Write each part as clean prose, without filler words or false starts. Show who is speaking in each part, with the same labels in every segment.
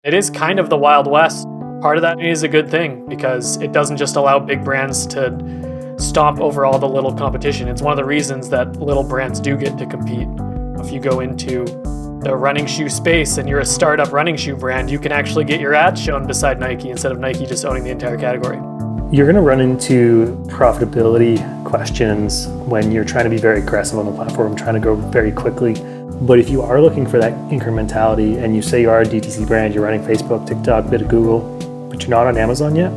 Speaker 1: It is kind of the Wild West. Part of that is a good thing because it doesn't just allow big brands to stomp over all the little competition. It's one of the reasons that little brands do get to compete. If you go into the running shoe space and you're a startup running shoe brand, you can actually get your ads shown beside Nike instead of Nike just owning the entire category.
Speaker 2: You're going to run into profitability questions when you're trying to be very aggressive on the platform, trying to grow very quickly. But if you are looking for that incrementality and you say you are a DTC brand, you're running Facebook, TikTok, bit of Google, but you're not on Amazon yet,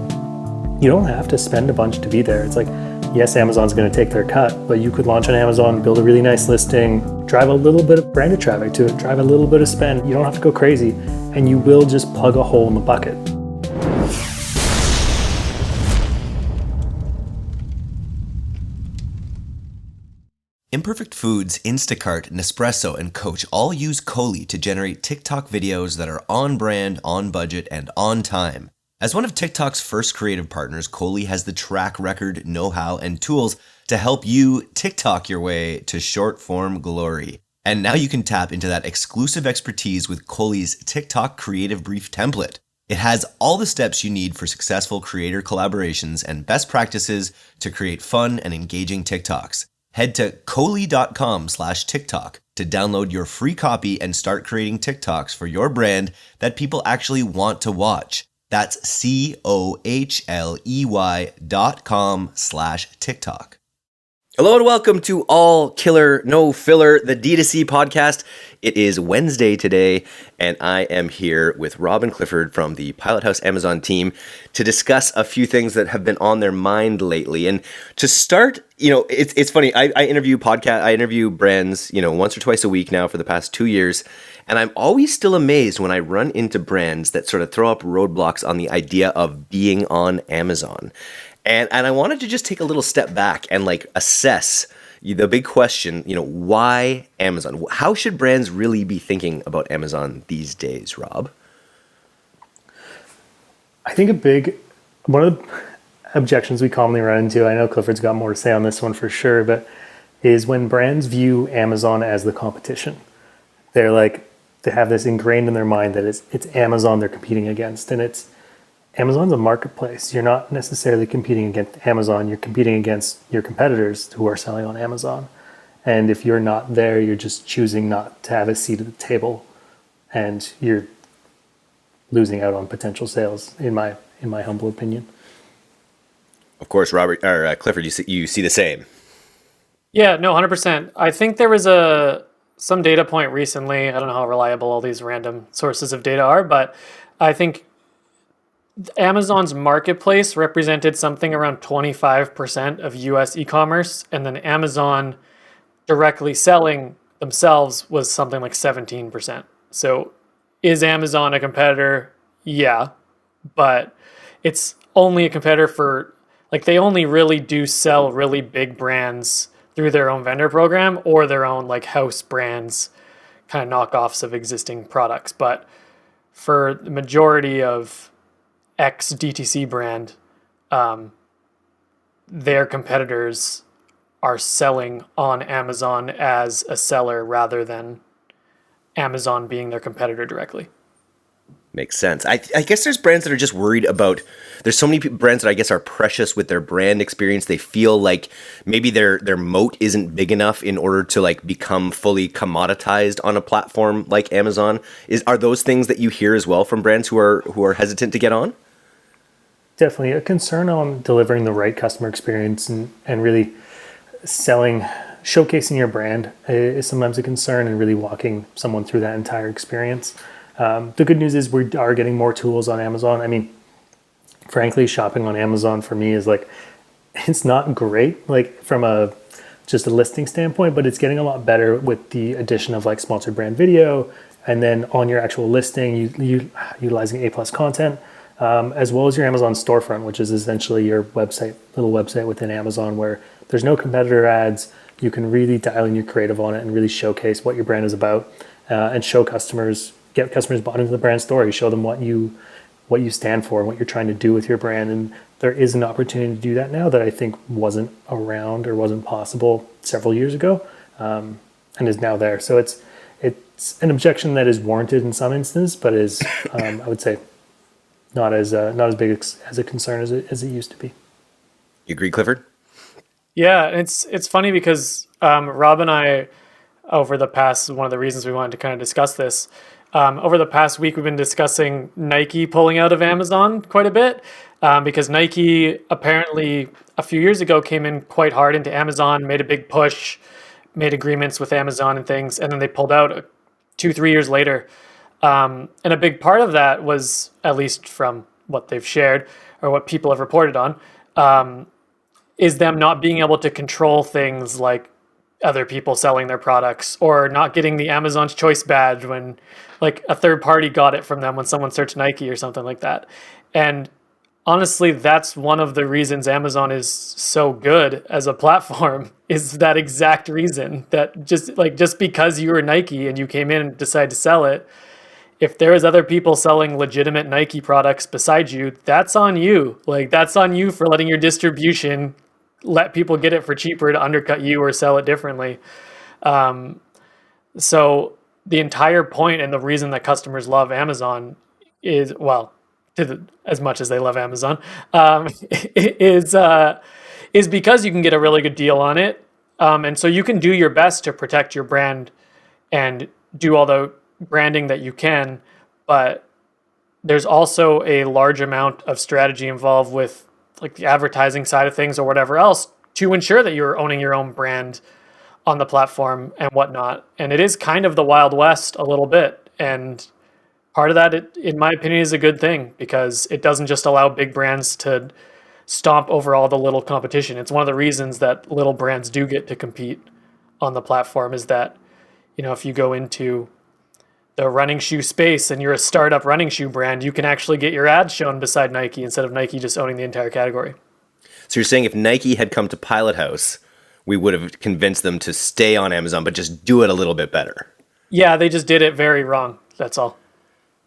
Speaker 2: you don't have to spend a bunch to be there. It's like, yes, Amazon's going to take their cut, but you could launch on Amazon, build a really nice listing, drive a little bit of branded traffic to it, drive a little bit of spend. You don't have to go crazy, and you will just plug a hole in the bucket.
Speaker 3: Imperfect Foods, Instacart, Nespresso, and Coach all use Coley to generate TikTok videos that are on brand, on budget, and on time. As one of TikTok's first creative partners, Coley has the track record, know-how, and tools to help you TikTok your way to short-form glory. And now you can tap into that exclusive expertise with Coley's TikTok Creative Brief template. It has all the steps you need for successful creator collaborations and best practices to create fun and engaging TikToks. Head to Coley.com/TikTok to download your free copy and start creating TikToks for your brand that people actually want to watch. That's COHLEY.com/TikTok. Hello and welcome to All Killer No Filler, the D2C podcast. It is Wednesday today, and I am here with Rob and Clifford from the Pilot House Amazon team to discuss a few things that have been on their mind lately. And to start, it's funny. I interview brands, once or twice a week now for the past 2 years, and I'm always still amazed when I run into brands that sort of throw up roadblocks on the idea of being on Amazon. And I wanted to just take a little step back and assess the big question, why Amazon? How should brands really be thinking about Amazon these days, Rob?
Speaker 2: I think one of the objections we commonly run into, I know Clifford's got more to say on this one for sure, but is when brands view Amazon as the competition. They have this ingrained in their mind that it's Amazon they're competing against, and Amazon's a marketplace. You're not necessarily competing against Amazon. You're competing against your competitors who are selling on Amazon. And if you're not there, you're just choosing not to have a seat at the table, and you're losing out on potential sales, in my humble opinion.
Speaker 3: Of course, Clifford, you see the same.
Speaker 1: Yeah, no, 100%. I think there was some data point recently. I don't know how reliable all these random sources of data are, but I think Amazon's marketplace represented something around 25% of US e-commerce, and then Amazon directly selling themselves was something like 17%. So is Amazon a competitor? Yeah, but it's only a competitor for, they only really do sell really big brands through their own vendor program or their own house brands, kind of knockoffs of existing products. But for the majority of X DTC brand, their competitors are selling on Amazon as a seller rather than Amazon being their competitor directly.
Speaker 3: Makes sense. I guess there's brands that are just worried about, there's so many brands that I guess are precious with their brand experience. They feel like maybe their moat isn't big enough in order to become fully commoditized on a platform like Amazon. Are those things that you hear as well from brands who are hesitant to get on?
Speaker 2: Definitely a concern on delivering the right customer experience and really showcasing your brand is sometimes a concern, and really walking someone through that entire experience. The good news is we are getting more tools on Amazon. I mean, frankly, shopping on Amazon for me is it's not great, from just a listing standpoint, but it's getting a lot better with the addition of sponsored brand video, and then on your actual listing, you utilizing A+ content, as well as your Amazon storefront, which is essentially your little website within Amazon where there's no competitor ads. You can really dial in your creative on it and really showcase what your brand is about, and get customers bought into the brand story, show them what you stand for and what you're trying to do with your brand. And there is an opportunity to do that now that I think wasn't around or wasn't possible several years ago, and is now there. So it's an objection that is warranted in some instances, but is, I would say, not as big as a concern as it used to be.
Speaker 3: You agree, Clifford?
Speaker 1: Yeah, it's funny because Rob and I, over the past, one of the reasons we wanted to kind of discuss this, over the past week, we've been discussing Nike pulling out of Amazon quite a bit, because Nike apparently a few years ago came in quite hard into Amazon, made a big push, made agreements with Amazon and things, and then they pulled out 2, 3 years later. And a big part of that was, at least from what they've shared or what people have reported on, is them not being able to control things like other people selling their products, or not getting the Amazon's Choice badge when like a third party got it from them when someone searched Nike or something like that. And honestly, that's one of the reasons Amazon is so good as a platform, is that exact reason, that just because you were Nike and you came in and decided to sell it, if there was other people selling legitimate Nike products beside you, that's on you. Like, that's on you for letting your distribution let people get it for cheaper to undercut you or sell it differently. So the entire point and the reason that customers love Amazon is, well, as much as they love Amazon, is because you can get a really good deal on it, and so you can do your best to protect your brand and do all the branding that you can, but there's also a large amount of strategy involved with like the advertising side of things or whatever else to ensure that you're owning your own brand on the platform and whatnot. And it is kind of the Wild West a little bit. And part of that, in my opinion, is a good thing, because it doesn't just allow big brands to stomp over all the little competition. It's one of the reasons that little brands do get to compete on the platform, is that, if you go into the running shoe space and you're a startup running shoe brand, you can actually get your ads shown beside Nike instead of Nike just owning the entire category.
Speaker 3: So you're saying if Nike had come to Pilot House, we would have convinced them to stay on Amazon, but just do it a little bit better.
Speaker 1: Yeah, they just did it very wrong. That's all.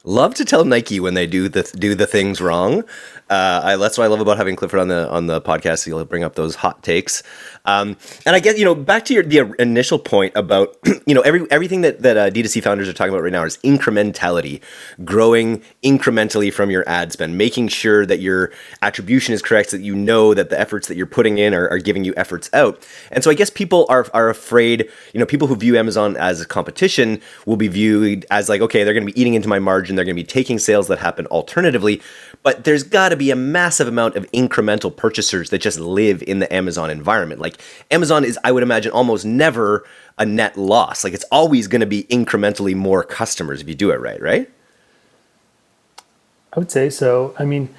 Speaker 3: Love to tell Nike when they do the things wrong. That's what I love about having Clifford on the podcast. He'll bring up those hot takes. And I guess, back to the initial point about, everything that D2C founders are talking about right now is incrementality, growing incrementally from your ad spend, making sure that your attribution is correct, so that that the efforts that you're putting in are giving you efforts out. And so I guess people are afraid, people who view Amazon as a competition will be viewed as like, okay, they're going to be eating into my margin, they're going to be taking sales that happen alternatively. But there's got to be a massive amount of incremental purchasers that just live in the Amazon environment. Like, Amazon is, I would imagine, almost never a net loss. Like, it's always going to be incrementally more customers if you do it right?
Speaker 2: I would say so. I mean,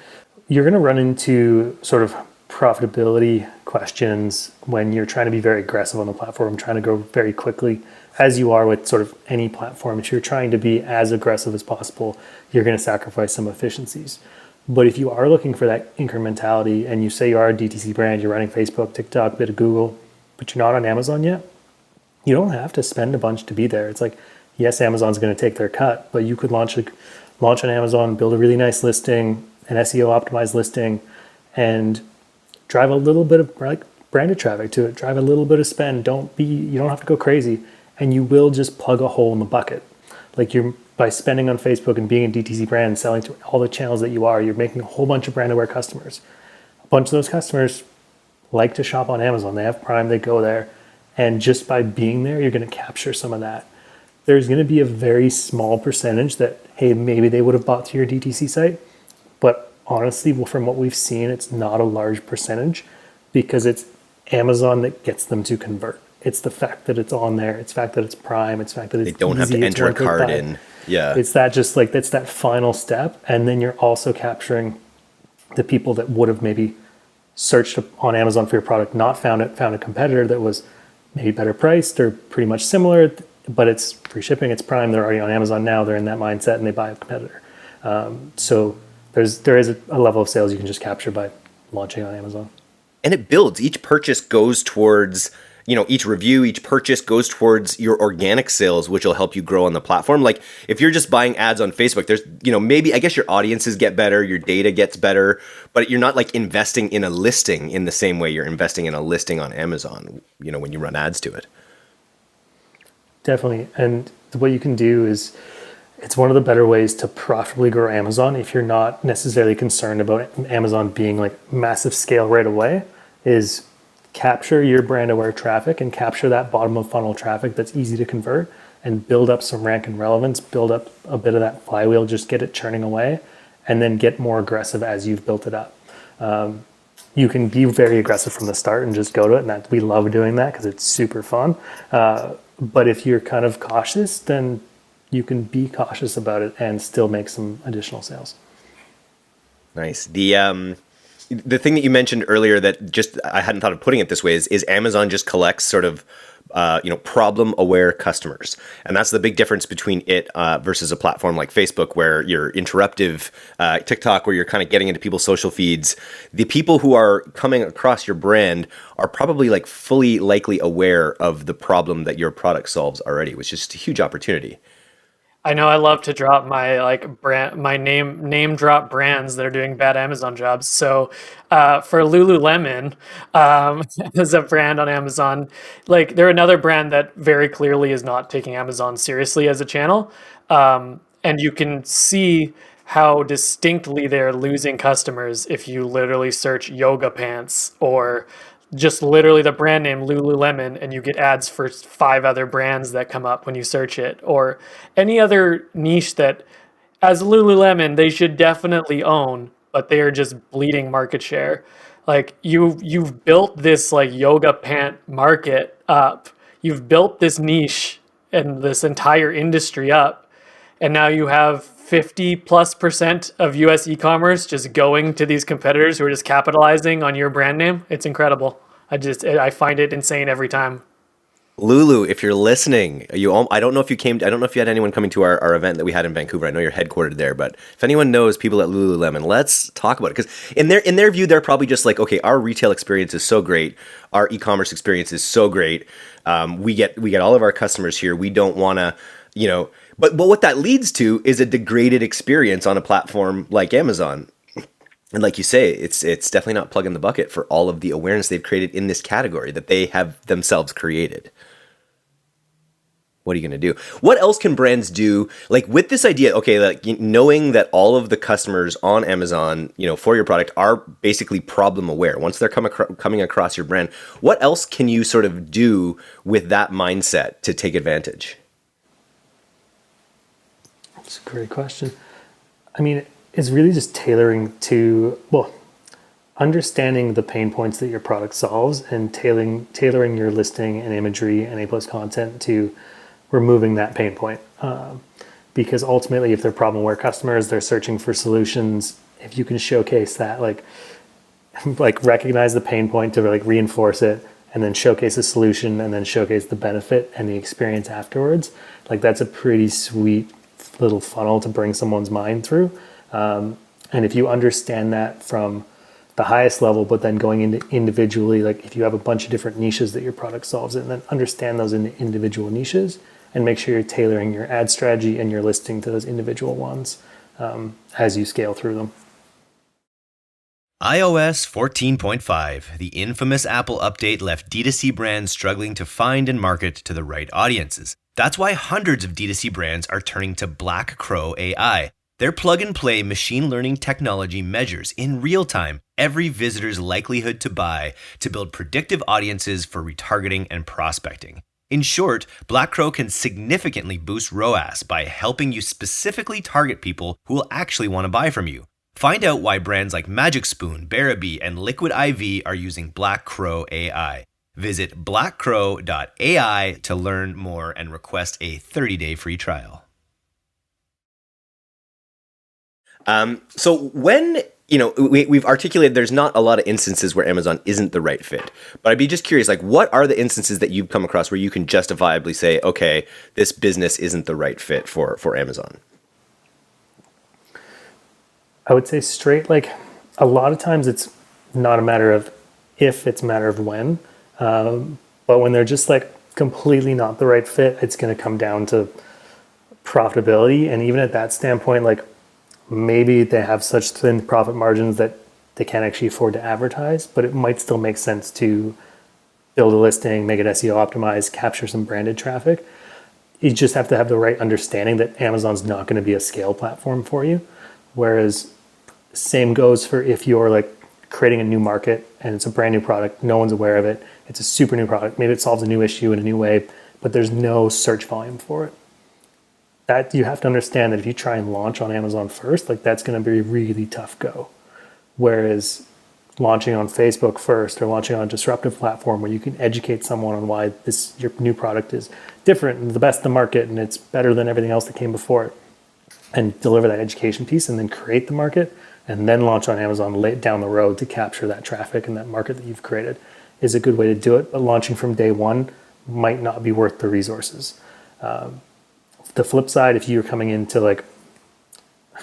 Speaker 2: you're going to run into sort of profitability questions when you're trying to be very aggressive on the platform, trying to grow very quickly, as you are with sort of any platform. If you're trying to be as aggressive as possible, you're going to sacrifice some efficiencies. But if you are looking for that incrementality, and you say you are a DTC brand, you're running Facebook, TikTok, a bit of Google, but you're not on Amazon yet, you don't have to spend a bunch to be there. It's like, yes, Amazon's going to take their cut, but you could launch on Amazon, build a really nice listing, an SEO optimized listing, and drive a little bit of branded traffic to it, drive a little bit of spend. You don't have to go crazy, and you will just plug a hole in the bucket. Like, by spending on Facebook and being a DTC brand and selling to all the channels that you're making a whole bunch of brand aware customers. A bunch of those customers like to shop on Amazon. They have Prime, they go there. And just by being there, you're going to capture some of that. There's going to be a very small percentage that, hey, maybe they would have bought through your DTC site. But honestly, from what we've seen, it's not a large percentage, because it's Amazon that gets them to convert. It's the fact that it's on there. It's the fact that it's Prime. It's the fact that it's
Speaker 3: They don't have to enter a card in. Yeah.
Speaker 2: It's that final step. And then you're also capturing the people that would have maybe searched on Amazon for your product, not found a competitor that was maybe better priced or pretty much similar, but it's free shipping, it's Prime, they're already on Amazon now, they're in that mindset, and they buy a competitor. So there is a level of sales you can just capture by launching on Amazon.
Speaker 3: And it builds. Each purchase goes towards, each review, each purchase goes towards your organic sales, which will help you grow on the platform. Like, if you're just buying ads on Facebook, there's, maybe, I guess your audiences get better, your data gets better, but you're not like investing in a listing in the same way you're investing in a listing on Amazon, when you run ads to it.
Speaker 2: Definitely. And what you can do is, it's one of the better ways to profitably grow Amazon if you're not necessarily concerned about Amazon being like massive scale right away, is capture your brand aware traffic and capture that bottom of funnel traffic that's easy to convert and build up some rank and relevance, build up a bit of that flywheel, just get it churning away, and then get more aggressive as you've built it up. You can be very aggressive from the start and just go to it, and we love doing that because it's super fun. But if you're kind of cautious, then you can be cautious about it and still make some additional sales.
Speaker 3: Nice. The thing that you mentioned earlier that just I hadn't thought of putting it this way is Amazon just collects sort of problem aware customers, and that's the big difference between it versus a platform like Facebook where you're interruptive, TikTok where you're kind of getting into people's social feeds. The people who are coming across your brand are probably like fully likely aware of the problem that your product solves already, which is just a huge opportunity.
Speaker 1: I know I love to drop my my name drop brands that are doing bad Amazon jobs. So for Lululemon, as a brand on Amazon, like they're another brand that very clearly is not taking Amazon seriously as a channel. And you can see how distinctly they're losing customers if you literally search yoga pants or just literally the brand name Lululemon and you get ads for 5 other brands that come up when you search it, or any other niche that as Lululemon they should definitely own, but they are just bleeding market share. Like you've built this like yoga pant market up. You've built this niche and this entire industry up, and now you have 50+% of US e-commerce just going to these competitors who are just capitalizing on your brand name. It's incredible. I find it insane every time.
Speaker 3: Lulu, if you're listening, I don't know if you came. I don't know if you had anyone coming to our event that we had in Vancouver. I know you're headquartered there, but if anyone knows people at Lululemon, let's talk about it. Because in their view, they're probably just like, okay, our retail experience is so great, our e-commerce experience is so great. We get all of our customers here. We don't want to, But what that leads to is a degraded experience on a platform like Amazon. And like you say, it's definitely not plug in the bucket for all of the awareness they've created in this category that they have themselves created. What are you going to do? What else can brands do? Like with this idea, okay, like knowing that all of the customers on Amazon, for your product are basically problem aware. Once they're coming across your brand, what else can you sort of do with that mindset to take advantage?
Speaker 2: That's a great question. I mean, it's really just tailoring to, understanding the pain points that your product solves and tailoring your listing and imagery and A+ content to removing that pain point. Because ultimately, if they're problem aware customers, they're searching for solutions. If you can showcase that, like recognize the pain point to like reinforce it, and then showcase a solution, and then showcase the benefit and the experience afterwards, like that's a pretty sweet little funnel to bring someone's mind through. And if you understand that from the highest level, but then going into individually, like if you have a bunch of different niches that your product solves, and then understand those in individual niches and make sure you're tailoring your ad strategy and your listing to those individual ones as you scale through them.
Speaker 3: iOS 14.5, the infamous Apple update, left D2C brands struggling to find and market to the right audiences. That's why hundreds of D2C brands are turning to Black Crow AI. Their plug-and-play machine learning technology measures in real time every visitor's likelihood to buy to build predictive audiences for retargeting and prospecting. In short, Black Crow can significantly boost ROAS by helping you specifically target people who will actually want to buy from you. Find out why brands like Magic Spoon, Barabee, and Liquid IV are using Black Crow AI. Visit blackcrow.ai to learn more and request a 30-day free trial. So when, we've articulated there's not a lot of instances where Amazon isn't the right fit, but I'd be just curious, like what are the instances that you've come across where you can justifiably say, okay, this business isn't the right fit for Amazon?
Speaker 2: I would say straight, like a lot of times it's not a matter of if, it's a matter of when. But when they're just like completely not the right fit, it's going to come down to profitability. And even at that standpoint, like maybe they have such thin profit margins that they can't actually afford to advertise, but it might still make sense to build a listing, make it SEO optimized, capture some branded traffic. you just have to have the right understanding that Amazon's not going to be a scale platform for you. Whereas same goes for if you're like creating a new market and it's a brand new product, no one's aware of it. It's a super new product. Maybe it solves a new issue in a new way, but there's no search volume for it. That you have to understand that if you try and launch on Amazon first, like that's going to be a really tough go. Whereas launching on Facebook first or launching on a disruptive platform where you can educate someone on why your new product is different and the best in the market and it's better than everything else that came before it, and deliver that education piece and then create the market and then launch on Amazon late down the road to capture that traffic and that market that you've created is a good way to do it. But launching from day one might not be worth the resources. The flip side, if you're coming into like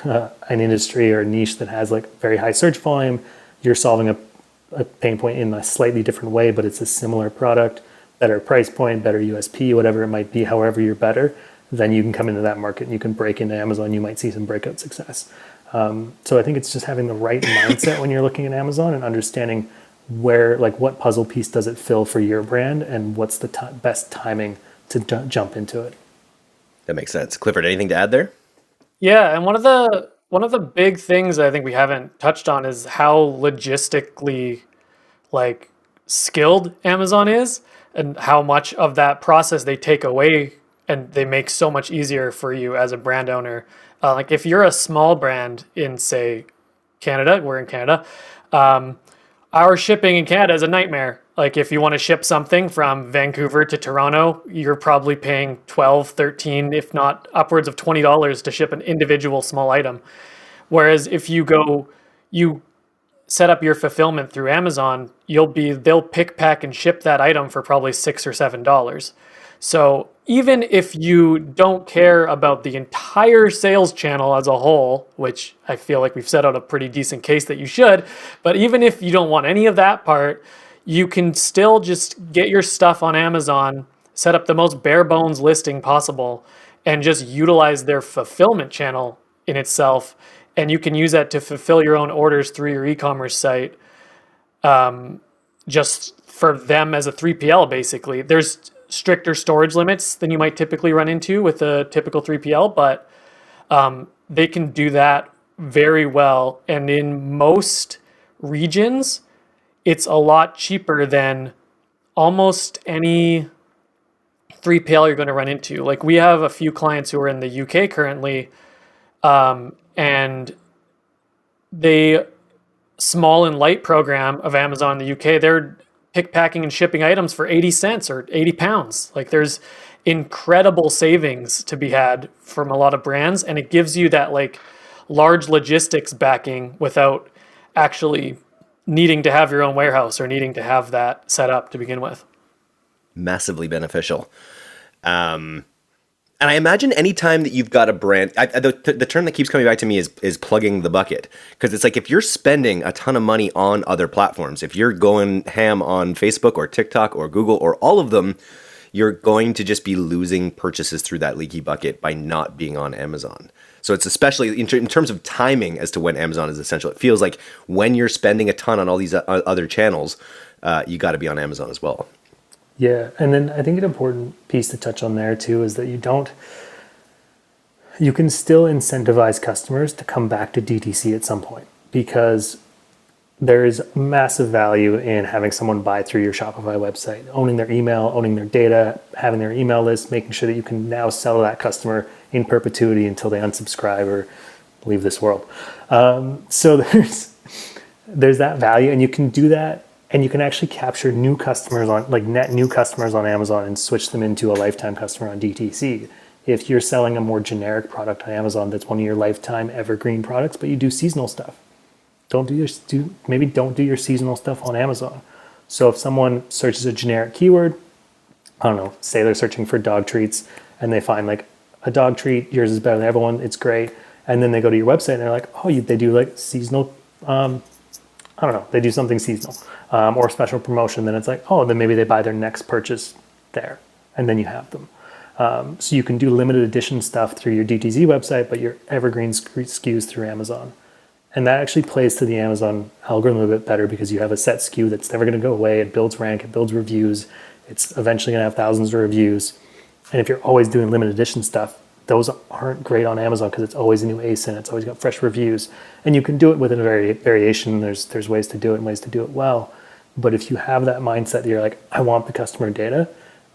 Speaker 2: an industry or a niche that has like very high search volume, you're solving a pain point in a slightly different way, but it's a similar product, better price point, better USP, whatever it might be, however you're better, then you can come into that market and you can break into Amazon. You might see some breakout success. So I think it's just having the right mindset when you're looking at Amazon and understanding where, like, what puzzle piece does it fill for your brand and what's the best timing to jump into it.
Speaker 3: That makes sense. Clifford, anything to add there?
Speaker 1: Yeah, and one of the big things I think we haven't touched on is how logistically like skilled Amazon is and how much of that process they take away and they make so much easier for you as a brand owner. Like if you're a small brand in, say, Canada, we're in Canada, our shipping in Canada is a nightmare. Like if you want to ship something from Vancouver to Toronto, you're probably paying 12, 13, if not upwards of $20 to ship an individual small item. Whereas if you set up your fulfillment through Amazon, they'll pick, pack, and ship that item for probably $6 or $7. So even if you don't care about the entire sales channel as a whole, which I feel like we've set out a pretty decent case that you should, but even if you don't want any of that part, you can still just get your stuff on Amazon, set up the most bare bones listing possible, and just utilize their fulfillment channel in itself. And you can use that to fulfill your own orders through your e-commerce site, just for them as a 3PL, basically. There's stricter storage limits than you might typically run into with a typical 3PL, but they can do that very well. And in most regions, it's a lot cheaper than almost any 3PL you're going to run into. Like we have a few clients who are in the UK currently, and they small and light program of Amazon in the UK, they're pick, packing, and shipping items for 80 cents or 80 pounds. Like there's incredible savings to be had from a lot of brands, and it gives you that like large logistics backing without actually needing to have your own warehouse or needing to have that set up to begin with.
Speaker 3: Massively beneficial. And I imagine anytime that you've got a brand, the term that keeps coming back to me is plugging the bucket. Because it's like if you're spending a ton of money on other platforms, if you're going ham on Facebook or TikTok or Google or all of them, you're going to just be losing purchases through that leaky bucket by not being on Amazon. So it's especially in terms of timing as to when Amazon is essential. It feels like when you're spending a ton on all these other channels, you got to be on Amazon as well.
Speaker 2: Yeah, and then I think an important piece to touch on there too is that you can still incentivize customers to come back to DTC at some point, because there is massive value in having someone buy through your Shopify website, owning their email, owning their data, having their email list, making sure that you can now sell that customer in perpetuity until they unsubscribe or leave this world. So there's that value, and you can do that. And you can actually capture new customers on, like net new customers on Amazon and switch them into a lifetime customer on DTC. If you're selling a more generic product on Amazon that's one of your lifetime evergreen products, but you do seasonal stuff, maybe don't do your seasonal stuff on Amazon. So if someone searches a generic keyword, I don't know, say they're searching for dog treats and they find like a dog treat, yours is better than everyone, it's great. And then they go to your website and they're like, oh, they do like seasonal, I don't know, they do something seasonal or special promotion, then it's like, oh, then maybe they buy their next purchase there, and then you have them. So you can do limited edition stuff through your DTC website, but your evergreen SKUs through Amazon. And that actually plays to the Amazon algorithm a bit better because you have a set SKU that's never going to go away. It builds rank, it builds reviews. It's eventually going to have thousands of reviews. And if you're always doing limited edition stuff, those aren't great on Amazon because it's always a new ASIN. It's always got fresh reviews, and you can do it within a variation. There's ways to do it and ways to do it well. But if you have that mindset that you're like, I want the customer data,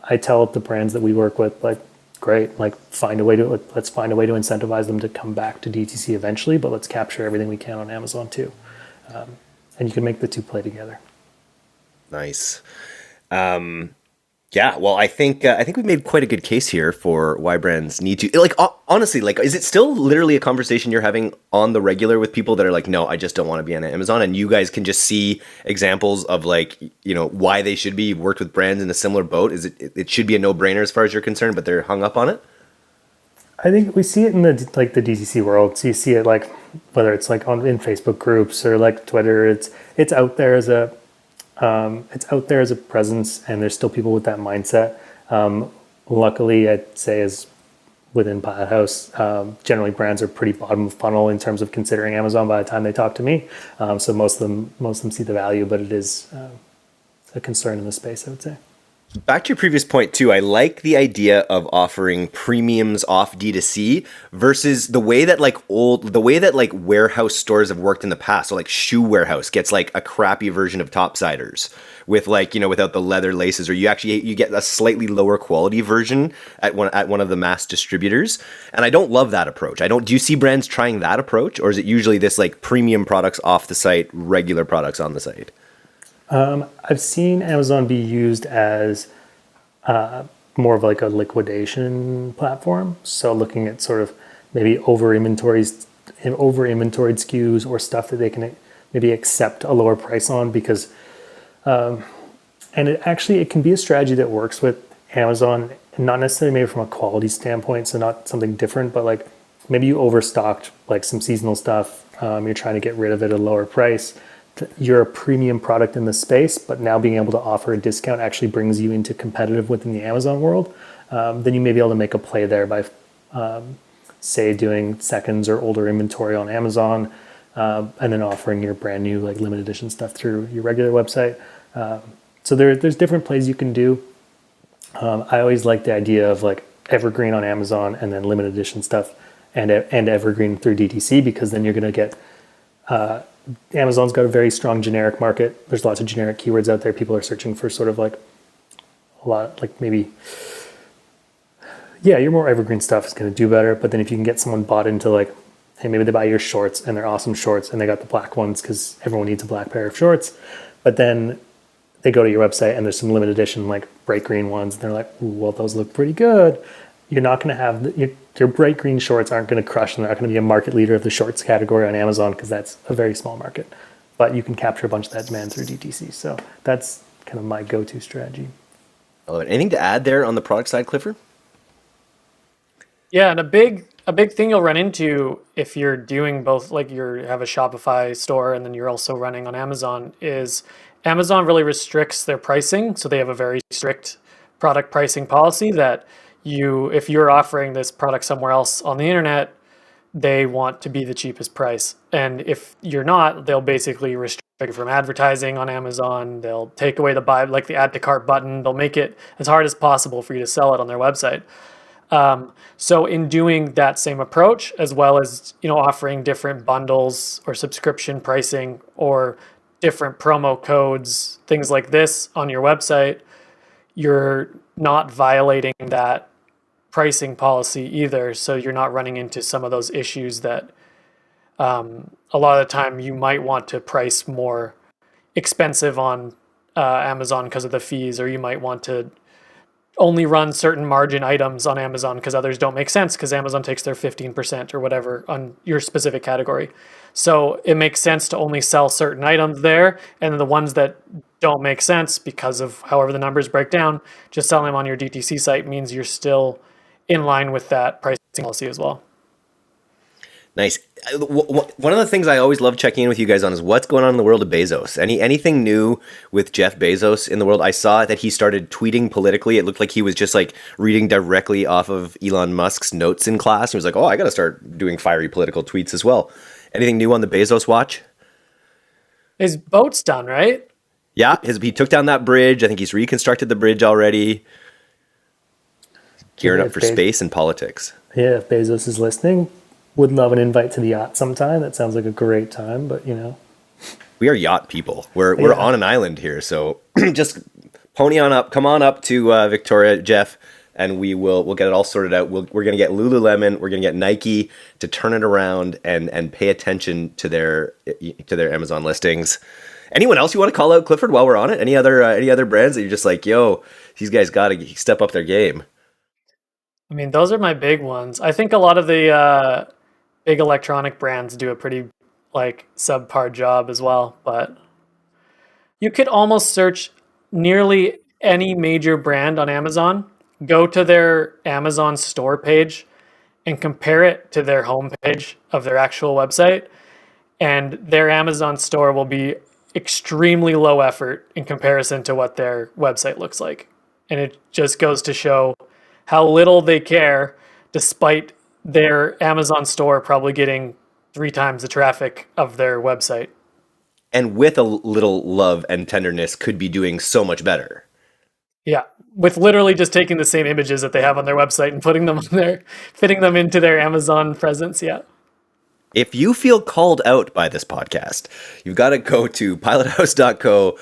Speaker 2: I tell the brands that we work with, like, great, like let's find a way to incentivize them to come back to DTC eventually, but let's capture everything we can on Amazon too. And you can make the two play together.
Speaker 3: Nice. Yeah, well, I think we made quite a good case here for why brands need to, like, honestly, like, is it still literally a conversation you're having on the regular with people that are like, no, I just don't want to be on Amazon, and you guys can just see examples of, like, you know, why they should be? You've worked with brands in a similar boat. Is it should be a no-brainer as far as you're concerned, but they're hung up on it? I
Speaker 2: think we see it in the DTC world. So you see it, like, whether it's like in Facebook groups or like Twitter, it's out there as a presence, and there's still people with that mindset. Luckily, I'd say as within Pilot House, generally brands are pretty bottom of funnel in terms of considering Amazon by the time they talk to me. So most of them see the value, but it is a concern in the space, I would say.
Speaker 3: Back to your previous point too, I like the idea of offering premiums off D2C versus the way that warehouse stores have worked in the past. So like Shoe Warehouse gets like a crappy version of Topsiders with, like, you know, without the leather laces, or you get a slightly lower quality version at one of the mass distributors. And I don't love that approach. Do you see brands trying that approach, or is it usually this like premium products off the site, regular products on the site?
Speaker 2: I've seen Amazon be used as more of like a liquidation platform. So looking at sort of maybe over-inventoried SKUs or stuff that they can maybe accept a lower price on, because, and it can be a strategy that works with Amazon, not necessarily maybe from a quality standpoint, so not something different, but like maybe you overstocked like some seasonal stuff, you're trying to get rid of it at a lower price. You're a premium product in the space, but now being able to offer a discount actually brings you into competitive within the Amazon world. Then you may be able to make a play there by, say, doing seconds or older inventory on Amazon, and then offering your brand new like limited edition stuff through your regular website. So there's different plays you can do. I always like the idea of like evergreen on Amazon and then limited edition stuff and evergreen through DTC, because then you're going to get Amazon's got a very strong generic market. There's lots of generic keywords out there. People are searching for sort of like a lot, like maybe, yeah, your more evergreen stuff is going to do better. But then if you can get someone bought into like, hey, maybe they buy your shorts and they're awesome shorts and they got the black ones because everyone needs a black pair of shorts. But then they go to your website and there's some limited edition like bright green ones. And they're like, ooh, well, those look pretty good. You're not going to have your bright green shorts aren't going to crush, and they're not going to be a market leader of the shorts category on Amazon because that's a very small market. But you can capture a bunch of that demand through DTC. So that's kind of my go-to strategy.
Speaker 3: I love it. Anything to add there on the product side, Clifford?
Speaker 1: Yeah, and a big thing you'll run into if you're doing both, like you have a Shopify store and then you're also running on Amazon, is Amazon really restricts their pricing. So they have a very strict product pricing policy that if you're offering this product somewhere else on the internet, they want to be the cheapest price. And if you're not, they'll basically restrict you from advertising on Amazon. They'll take away the buy, like the add to cart button. They'll make it as hard as possible for you to sell it on their website. So in doing that same approach, as well as, you know, offering different bundles or subscription pricing or different promo codes, things like this on your website, you're not violating that pricing policy either. So you're not running into some of those issues that a lot of the time you might want to price more expensive on Amazon because of the fees, or you might want to only run certain margin items on Amazon because others don't make sense because Amazon takes their 15% or whatever on your specific category. So it makes sense to only sell certain items there, and the ones that don't make sense because of however the numbers break down, just selling them on your DTC site means you're still in line with that pricing policy as well.
Speaker 3: Nice. One of the things I always love checking in with you guys on is what's going on in the world of Bezos. Anything new with Jeff Bezos in the world? I saw that he started tweeting politically. It looked like he was just like reading directly off of Elon Musk's notes in class. He was like, oh, I got to start doing fiery political tweets as well. Anything new on the Bezos watch?
Speaker 1: His boat's done, right?
Speaker 3: Yeah, he took down that bridge. I think he's reconstructed the bridge already. Gearing
Speaker 2: Yeah,
Speaker 3: up for space and politics.
Speaker 2: Yeah, if Bezos is listening, would love an invite to the yacht sometime. That sounds like a great time, but
Speaker 3: We are yacht people. We're
Speaker 2: Yeah.
Speaker 3: on an island here, so just pony on up. Come on up to Victoria, Jeff, and we'll get it all sorted out. We're gonna get Lululemon. We're gonna get Nike to turn it around and pay attention to their Amazon listings. Anyone else you want to call out, Clifford, while we're on it? Any other brands that you're just like, yo, these guys got to step up their game?
Speaker 1: I mean, those are my big ones. I think a lot of the big electronic brands do a pretty like subpar job as well, but you could almost search nearly any major brand on Amazon, go to their Amazon store page and compare it to their homepage of their actual website, and their Amazon store will be extremely low effort in comparison to what their website looks like. And it just goes to show how little they care, despite their Amazon store probably getting 3 times the traffic of their website.
Speaker 3: And with a little love and tenderness, could be doing so much better.
Speaker 1: Yeah, with literally just taking the same images that they have on their website and putting them on there, fitting them into their Amazon presence. Yeah.
Speaker 3: If you feel called out by this podcast, you've got to go to pilothouse.co.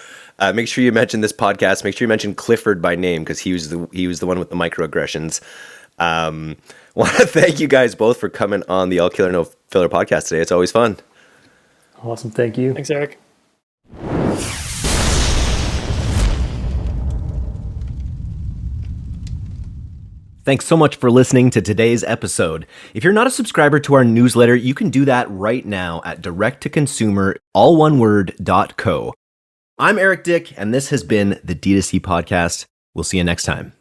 Speaker 3: Make sure you mention this podcast. Make sure you mention Clifford by name, because he was the one with the microaggressions. Want to thank you guys both for coming on the All Killer No Filler podcast today. It's always fun.
Speaker 2: awesome. Thank you.
Speaker 1: Thanks, Eric.
Speaker 3: Thanks so much for listening to today's episode. If you're not a subscriber to our newsletter, you can do that right now at direct-to-consumer, all one word, .co. I'm Eric Dick, and this has been the D2C Podcast. We'll see you next time.